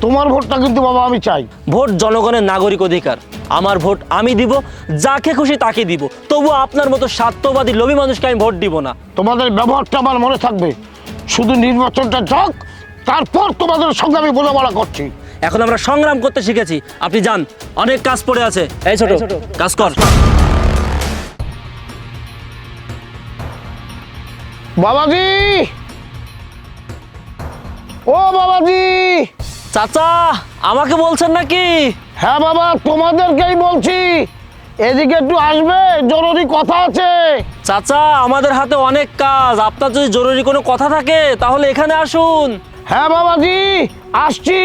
তোমার ভোটটা কিন্তু বাবা আমি চাই। ভোট জনগণের নাগরিক অধিকার, আমার ভোট আমি দিব, যাকে খুশি তাকে দিব, তবু আপনার মতো স্বার্থবাদী লোভী মানুষকে আমি ভোট দিব না। তোমাদের ব্যবহারটা আমার মনে থাকবে, শুধু নির্বাচনটা যাক, তারপর তোমাদের সঙ্গে আমি বোঝাপড়া করছি। এখন আমরা সংগ্রাম করতে শিখেছি, আপনি যান, অনেক কাজ পড়ে আছে। এই ছোট কাজ কর। বাবাজি, ও বাবাজি। চাচা আমাকে বলছেন নাকি? হ্যাঁ বাবা, তোমাদেরকেই বলছি, এদিকে একটু আসবে, জরুরি কথা আছে। চাচা আমাদের হাতে অনেক কাজ, আপনার যদি জরুরি কোনো কথা থাকে তাহলে এখানে আসুন। হ্যাঁ বাবাজি, আসছি।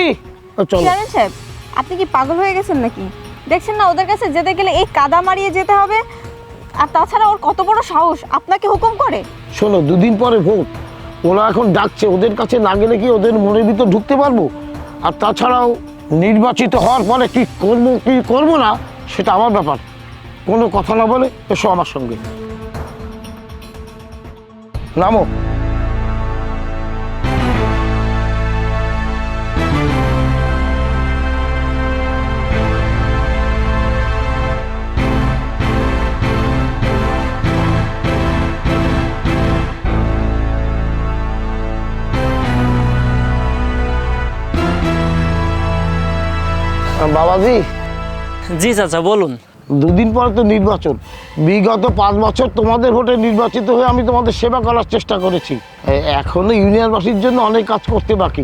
চলো। চেয়ারম্যান সাহেব, আপনি কি পাগল হয়ে গেছেন নাকি? দেখছেন না ওদের কাছে যেতে গেলে এই কাদা মারিয়ে যেতে হবে, আর তাছাড়া ওর কত বড় সাহস আপনাকে হুকুম করে। শোনো, দুদিন পরে ভোট, ওরা এখন ডাকছে, ওদের কাছে না গেলে কি ওদের মনের ভিতর ঢুকতে পারবো? আর তাছাড়াও নির্বাচিত হওয়ার পরে কি করবো কি করবো না সেটা আমার ব্যাপার। কোনো কথা না বলে এসো আমার সঙ্গে, নামো। বাবাজি। জি চাচা বলুন। দুদিন পরে তো নির্বাচন, বিগত 5 বছর তোমাদের ভোটে নির্বাচিত হয়ে আমি তোমাদের সেবা করার চেষ্টা করেছি। এখনো ইউনিয়নবাসীর জন্য অনেক কাজ করতে বাকি,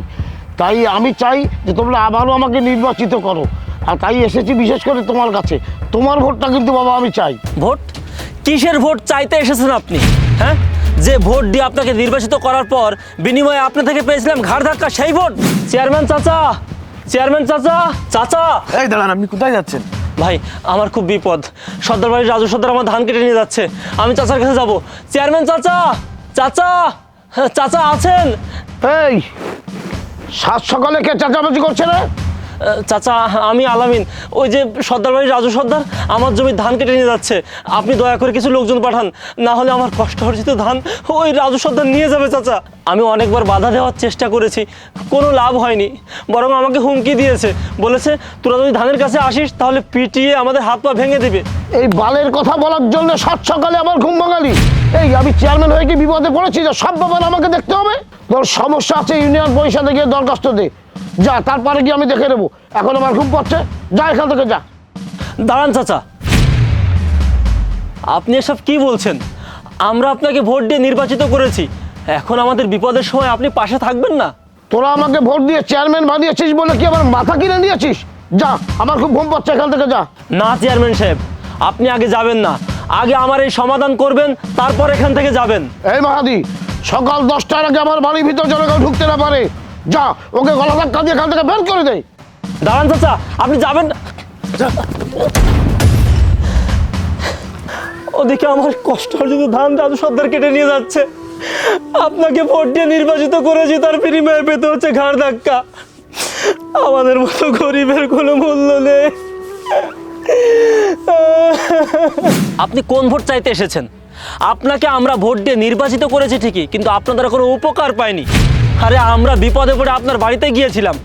তাই আমি চাই যে তোমরা আবারও আমাকে নির্বাচিত করো। আর তাই এসেছি বিশেষ করে তোমার কাছে, তোমার ভোটটা কিন্তু বাবা আমি চাই। ভোট? কিসের ভোট চাইতে এসেছেন আপনি? হ্যাঁ, যে ভোট দিয়ে আপনাকে নির্বাচিত করার পর বিনিময়ে আপনার থেকে পেয়েছিলাম ঘাড় ধাক্কা, সেই ভোট? চেয়ারম্যান চাচা, চেয়ারম্যান চাচা, চাচা। এই দাঁড়ান, আপনি কোথায় যাচ্ছেন? ভাই আমার খুব বিপদ, সর্দার বাড়ির রাজু সর্দার আমার ধান কেটে নিয়ে যাচ্ছে, আমি চাচার কাছে যাব। চেয়ারম্যান চাচা, চাচা, চাচা আছেন? এই সাত সকালে কে চেঁচামেচি করছে রে? চাচা আমি আলামিন, ওই যে সর্দার বাড়ির রাজু সর্দার আমার জমির ধান কেটে নিয়ে যাচ্ছে, আপনি দয়া করে কিছু লোকজন পাঠান, না হলে আমার কষ্ট অর্জিত ধান ওই রাজু সর্দার নিয়ে যাবে। চাচা আমি অনেকবার বাধা দেওয়ার চেষ্টা করেছি, কোনো লাভ হয়নি, বরং আমাকে হুমকি দিয়েছে, বলেছে তোরা যদি ধানের কাছে আসিস তাহলে পিটিয়ে আমাদের হাত পা ভেঙে দিবে। এই বালের কথা বলার জন্য সাত সকালে আমার ঘুম ভাঙালি? এই আমি চেয়ারম্যান হয়ে কি বিপদে পড়েছি যে সব ব্যাপার আমাকে দেখতে হবে? তোর সমস্যা আছে, ইউনিয়ন পরিষদে গিয়ে দরখাস্ত দে, যা, তারপরে গিয়ে আমি দেখে নেবো। এখন আমার ঘুম পাচ্ছে, যা এখান থেকে যা। দাঁড়ান চাচা, আপনি এসব কি বলছেন? আমরা আপনাকে ভোট দিয়ে নির্বাচিত করেছি, এখন আমাদের বিপদের সময় আপনি পাশে থাকবেন না? তোরা আমাকে ভোট দিয়ে চেয়ারম্যান বানিয়েছিস বলে কি আমার মাথা কিনে নিয়েছিস? যা, আমার খুব ঘুম পাচ্ছে, এখান থেকে যা। না চেয়ারম্যান সাহেব, আপনি আগে যাবেন না, আগে আমার এই সমাধান করবেন, তারপর এখান থেকে যাবেন। এই মাহাদি, সকাল 10টার আগে আমার বাড়ির ভিতর যেন কেউ ঢুকতে না পারে। যা, ওকে গলা ধাক্কা দিয়ে এখান থেকে বের করে দে। দাঁড়ান চাচা, আপনি যাবেন না। ওদিকে আমার কষ্ট অর্জিত ধান রাজু সর্দার কেটে নিয়ে যাচ্ছে, আপনাকে ভোট দিয়ে নির্বাচিত করেছি, তার বিনিময়ে পেতে হচ্ছে ঘাড় ধাক্কা। আমাদের মতো গরিবের কোনো মূল্য নেই। আপনি কোন ভোট চাইতে এসেছেন? আপনাকে আমরা ভোট দিয়ে নির্বাচিত করেছি ঠিকই, কিন্তু আপনার দ্বারা কোনো উপকার পাইনি। আরে আমরা বিপদে পড়ে আপনার বাড়িতে গিয়েছিলাম,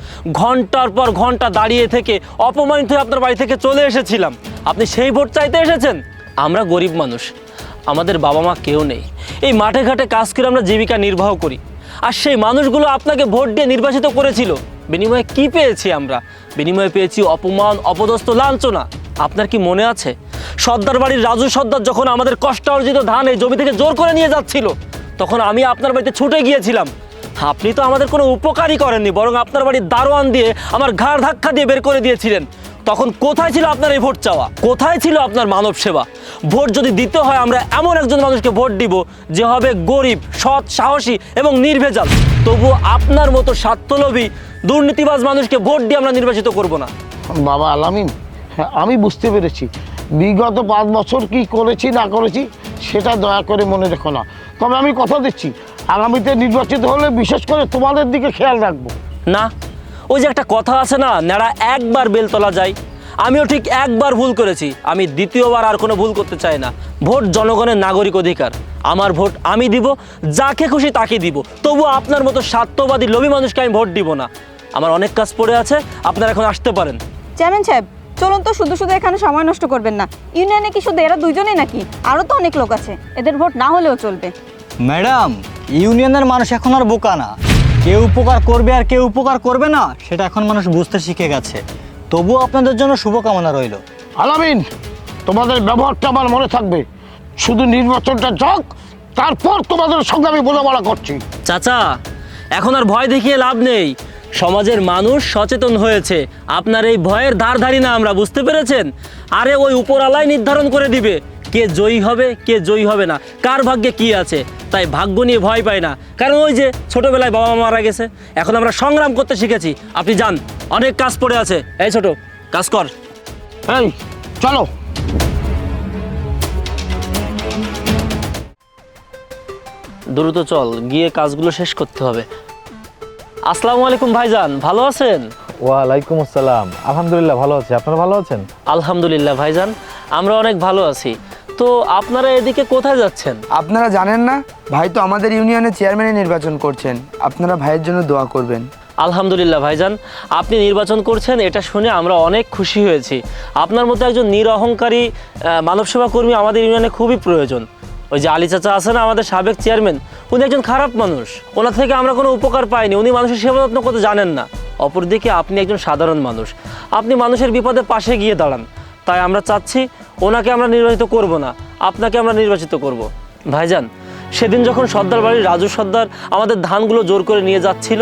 ঘন্টার পর ঘন্টা দাঁড়িয়ে থেকে অপমানিত হয়ে আপনার বাড়ি থেকে চলে এসেছিলাম, আপনি সেই ভোট চাইতে এসেছেন? আমরা গরিব মানুষ, আমাদের বাবা মা কেউ নেই, এই মাঠে ঘাটে কাজ করে আমরা জীবিকা নির্বাহ করি, আর সেই মানুষগুলো আপনাকে ভোট দিয়ে নির্বাচিত করেছিল, বিনিময়ে কি পেয়েছি আমরা? বিনিময়ে পেয়েছি অপমান, অপদস্থ, লাঞ্ছনা। আপনার কি মনে আছে সর্দার বাড়ির রাজু সর্দার যখন আমাদের কষ্ট অর্জিত ধান এই জমি থেকে জোর করে নিয়ে যাচ্ছিল, তখন আমি আপনার বাড়িতে ছুটে গিয়েছিলাম, আপনি তো আমাদের কোনো উপকারই করেননি, বরং আপনার বাড়ির দারোয়ান দিয়ে আমার ঘাড় ধাক্কা দিয়ে বের করে দিয়েছিলেন। তখন কোথায় ছিল আপনার এই ভোট চাওয়া? কোথায় ছিল আপনার মানব সেবা? ভোট যদি দিতে হয় আমরা এমন একজন মানুষকে ভোট দিব যে হবে গরিব, সৎ, সাহসী এবং নির্ভেজাল। তবু আপনার মতো স্বার্থলোভী, দুর্নীতিবাজ মানুষকে ভোট দিয়ে আমরা নির্বাচিত করব না। বাবা আলামিন, হ্যাঁ আমি বুঝতে পেরেছি বিগত 5 বছর কি করেছি না করেছি সেটা দয়া করে মনে রেখো না। তবে আমি কথা দিচ্ছি, আগামীতে নির্বাচিত হলে বিশেষ করে তোমাদের দিকে খেয়াল রাখবো। না, ওই যে একটা কথা আছে না, ন্যাড়া একবার বেলতলা যায়, আমিও ঠিক একবার ভুল করেছি, আমি দ্বিতীয়বার আর কোনো ভুল করতে চাই না। ভোট জনগণের নাগরিক অধিকার, আমার ভোট আমি দিব, যাকে খুশি তাকে দিব, তবু আপনার মতো স্বার্থবাদী লোভী মানুষকে আমি ভোট দিব না। আমার অনেক কাজ পড়ে আছে, আপনারা এখন আসতে পারেন। চেয়ারম্যান সাহেব চলুন তো, শুধু শুধু এখানে সময় নষ্ট করবেন না। ইউনিয়নে কি শুধু এরা দুইজনেই নাকি? আরও তো অনেক লোক আছে, এদের ভোট না হলেও চলবে। ম্যাডাম, ইউনিয়নের মানুষ এখন আর বোকা না। কেউ উপকার করবে আর কেউ উপকার করবে না সেটা এখন মানুষ বুঝতে শিখে গেছে। তবুও আপনাদের জন্য শুভকামনা রইল। আলামিন, তোমাদের ব্যবহারটা আমার মনে থাকবে। শুধু নির্বাচনটা যাক, তারপর তোমাদের সঙ্গে আমি বোঝাপড়া করছি। চাচা, এখন আর ভয় দেখিয়ে লাভ নেই। সমাজের মানুষ সচেতন হয়েছে, আপনার এই ভয়ের ধারধারি না আমরা, বুঝতে পেরেছেন? আরে ওই উপরালাই নির্ধারণ করে দিবে কে জয়ী হবে কে জয়ী হবে না, কার ভাগ্যে কি আছে। তাই ভাগ্য নিয়ে ভয় পাই না, কারণ ওই যে ছোটবেলায় বাবা মা মারা গেছে, এখন আমরা সংগ্রাম করতে শিখেছি। আপনি যান, অনেক কাজ পড়ে আছে। এই ছোট, কাজ কর। এই চলো। দ্রুত চল, গিয়ে কাজগুলো শেষ করতে হবে। আসসালামু আলাইকুম ভাইজান, ভালো আছেন? ওয়ালাইকুম আসসালাম, আলহামদুলিল্লাহ ভালো আছি। আপনারা ভালো আছেন? আলহামদুলিল্লাহ ভাইজান, আমরা অনেক ভালো আছি। তো আপনারা এদিকে কোথায় যাচ্ছেন? আপনারা জানেন না, ভাই তো আমাদের ইউনিয়নের চেয়ারম্যানে নির্বাচন করছেন। আপনারা ভাইয়ের জন্য দোয়া করবেন। আলহামদুলিল্লাহ ভাইজান, আপনি নির্বাচন করছেন এটা শুনে আমরা অনেক খুশি হয়েছি। আপনার মতো একজন নিরহংকারী মানব সেবা কর্মী আমাদের ইউনিয়নে খুবই প্রয়োজন। ওই যে আলী চাচা আছে না, আমাদের সাবেক চেয়ারম্যান, উনি একজন খারাপ মানুষ। ওনার থেকে আমরা কোনো উপকার পাইনি, উনি মানুষের সেবা যত্ন করতে জানেন না। অপরদিকে আপনি একজন সাধারণ মানুষ, আপনি মানুষের বিপদে পাশে গিয়ে দাঁড়ান। তাই আমরা চাচ্ছি ওনাকে আমরা নির্বাচিত করব না, আপনাকে আমরা নির্বাচিত করব। ভাইজান, সেদিন যখন সর্দার বাড়ির রাজু সর্দার আমাদের ধানগুলো জোর করে নিয়ে যাচ্ছিল,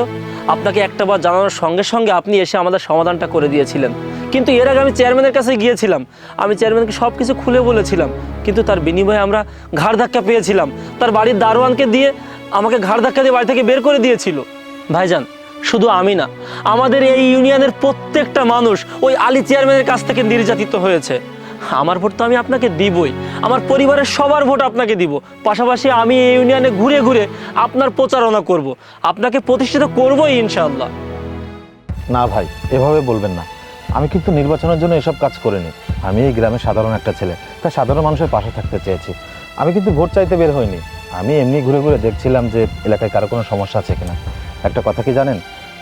আপনাকে একটাবার জানানোর সঙ্গে সঙ্গে আপনি এসে আমাদের সমাধানটা করে দিয়েছিলেন। কিন্তু এর আগে আমি চেয়ারম্যানের কাছে গিয়েছিলাম, আমি চেয়ারম্যানকে সব কিছু খুলে বলেছিলাম, কিন্তু তার বিনিময়ে আমরা ঘাড় ধাক্কা পেয়েছিলাম। তার বাড়ির দারোয়ানকে দিয়ে আমাকে ঘাড় ধাক্কা দিয়ে বাড়ি থেকে বের করে দিয়েছিল। ভাইজান, শুধু আমি না, আমাদের এই ইউনিয়নের প্রত্যেকটা মানুষ ওই আলী চেয়ারম্যানের কাছ থেকে নির্যাতিত হয়েছে। আমার ভোট তো আমি আপনাকে দিবই, আমার পরিবারের সবার ভোট আপনাকে দিব। পাশাপাশি আমি এই ইউনিয়নে ঘুরে ঘুরে আপনার প্রচারণা করব, আপনাকে প্রতিষ্ঠিত করবই ইনশাআল্লাহ। না ভাই, এভাবে বলবেন না। আমি কিন্তু নির্বাচনের জন্য এসব কাজ করিনি। আমি এই গ্রামের সাধারণ একটা ছেলে, তাই সাধারণ মানুষের পাশে থাকতে চেয়েছি। আমি কিন্তু ভোট চাইতে বের হইনি। আমি এমনি ঘুরে ঘুরে দেখছিলাম যে এলাকায় কারো কোনো সমস্যা আছে কিনা। একটা কথা কি জানেন,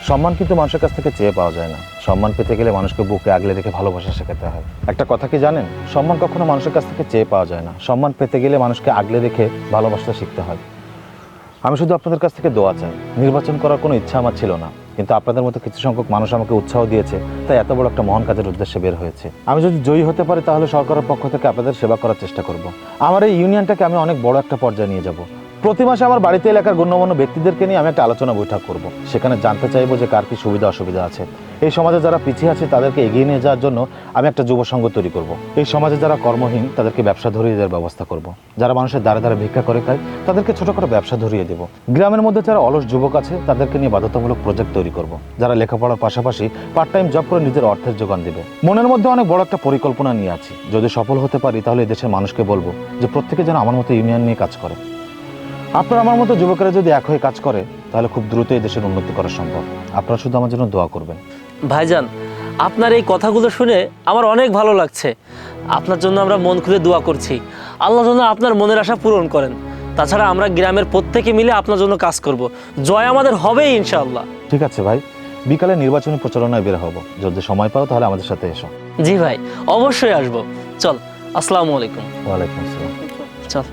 সম্মান কিন্তু মানুষের কাছ থেকে চেয়ে পাওয়া যায় না। সম্মান পেতে গেলে মানুষকে বুকে আগলে রেখে ভালোবাসা শেখাতে হয়। একটা কথা কি জানেন, সম্মান কখনো মানুষের কাছ থেকে চেয়ে পাওয়া যায় না। সম্মান পেতে গেলে মানুষকে আগলে রেখে ভালোবাসা শিখতে হয়। আমি শুধু আপনাদের কাছ থেকে দোয়া চাই। নির্বাচন করার কোনো ইচ্ছা আমার ছিল না, কিন্তু আপনাদের মতো কিছু সংখ্যক মানুষ আমাকে উৎসাহ দিয়েছে, তাই এত বড় একটা মহান কাজের উদ্দেশ্যে বের হয়েছে। আমি যদি জয়ী হতে পারি তাহলে সরকারের পক্ষ থেকে আপনাদের সেবা করার চেষ্টা করব। আমার এই ইউনিয়নটাকে আমি অনেক বড় একটা পর্যায়ে নিয়ে যাব। প্রতি মাসে আমার বাড়িতে এলাকার গণ্যমান্য ব্যক্তিদেরকে নিয়ে আমি একটা আলোচনা বৈঠক করব। সেখানে জানতে চাইবো যে কার কি সুবিধা অসুবিধা আছে। এই সমাজে যারা পিছিয়ে আছে তাদেরকে এগিয়ে নিয়ে যাওয়ার জন্য আমি একটা যুব সংঘ তৈরি করব। এই সমাজে যারা কর্মহীন তাদেরকে ব্যবসা ধরিয়ে দেওয়ার ব্যবস্থা করব। যারা মানুষের দ্বারে দ্বারে ভিক্ষা করে খায় তাদেরকে ছোটখাটো ব্যবসা ধরিয়ে দেব। গ্রামের মধ্যে যারা অলস যুবক আছে তাদেরকে নিয়ে বাধ্যতামূলক প্রজেক্ট তৈরি করব। যারা লেখাপড়ার পাশাপাশি পার্ট টাইম জব করে নিজের অর্থের যোগান দেবে। মনের মধ্যে অনেক বড় একটা পরিকল্পনা নিয়ে আছি। যদি সফল হতে পারি তাহলে এই দেশের মানুষকে বলবো যে প্রত্যেকে যেন আমার মতো ইউনিয়ন নিয়ে কাজ করে। আপনার আমার মতো যুবকেরা যদি এক হয়ে কাজ করে তাহলে খুব দ্রুত এই দেশের উন্নতি করা সম্ভব। আপনারা শুধু আমার জন্য দোয়া করবেন। ভাইজান, আপনার এই কথাগুলো শুনে আমার অনেক ভালো লাগছে। আপনার জন্য আমরা মন খুলে দোয়া করছি, আল্লাহ যেন আপনার মনের আশা পূরণ করেন। তাছাড়া আমরা গ্রামের প্রত্যেকে মিলে আপনার জন্য কাজ করব। জয় আমাদের হবেই ইনশাআল্লাহ। ঠিক আছে ভাই, বিকালে নির্বাচনী প্রচারণায় বের হবো। যদি সময় পাও তাহলে আমাদের সাথে এসো। জি ভাই, অবশ্যই আসবো। চল, আসসালামু আলাইকুম। ওয়ালাইকুম আসসালাম। চল।